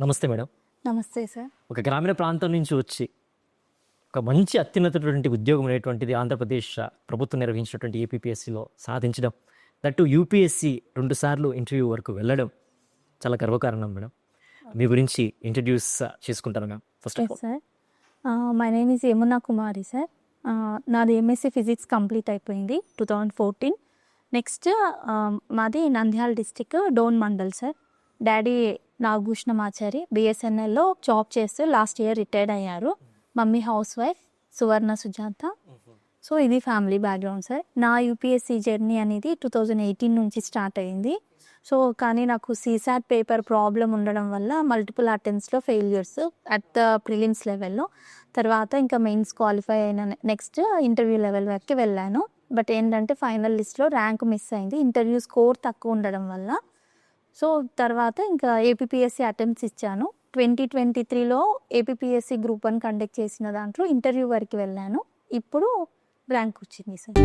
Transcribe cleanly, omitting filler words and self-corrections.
నమస్తే మేడం. నమస్తే సార్. ఒక గ్రామీణ ప్రాంతం నుంచి వచ్చి ఒక మంచి అత్యున్నతటువంటి ఉద్యోగం అనేటువంటిది ఆంధ్రప్రదేశ్ ప్రభుత్వం నిర్వహించినటువంటి ఏపీపీఎస్సీలో సాధించడం, దట్టు యూపీఎస్సీ 2 సార్లు ఇంటర్వ్యూ వరకు వెళ్ళడం చాలా గర్వకారణం మేడం. మీ గురించి ఇంట్రడ్యూస్ చేసుకుంటాను ma'am. First of all sir, my name is Yamuna Kumari sir. నాది ఎంఎస్సీ ఫిజిక్స్ కంప్లీట్ అయిపోయింది 2014. నెక్స్ట్ మాది Nandyal district Dhone mandal sir. Daddy Nagabhushanamachari బిఎస్ఎన్ఎల్లో జాబ్ చేస్తూ లాస్ట్ ఇయర్ రిటైర్డ్ అయ్యారు. Mummy house wife Suvarna Sujatha. So ఇది ఫ్యామిలీ బ్యాక్గ్రౌండ్ సార్. నా యూపీఎస్సీ జర్నీ అనేది 2018 నుంచి స్టార్ట్ అయ్యింది. సో కానీ నాకు సీసాట్ పేపర్ ప్రాబ్లం ఉండడం వల్ల మల్టిపుల్ అటెంప్ట్స్లో ఫెయిల్యూర్స్ అట్ ద ప్రిలిమ్స్ లెవెల్లో. తర్వాత ఇంకా మెయిన్స్ క్వాలిఫై అయిన నెక్స్ట్ ఇంటర్వ్యూ లెవెల్ వరకు వెళ్ళాను. బట్ ఏంటంటే ఫైనల్ లిస్ట్లో ర్యాంక్ మిస్ అయింది, ఇంటర్వ్యూ స్కోర్ తక్కువ ఉండడం వల్ల. సో తర్వాత ఇంకా ఏపీపీఎస్సీ అటెంప్ట్స్ ఇచ్చాను. 2023లో ఏపీపీఎస్సీ గ్రూప్ 1 కండక్ట్ చేసిన దాంట్లో ఇంటర్వ్యూ వరకు వెళ్ళాను. ఇప్పుడు ర్యాంక్ వచ్చింది సార్.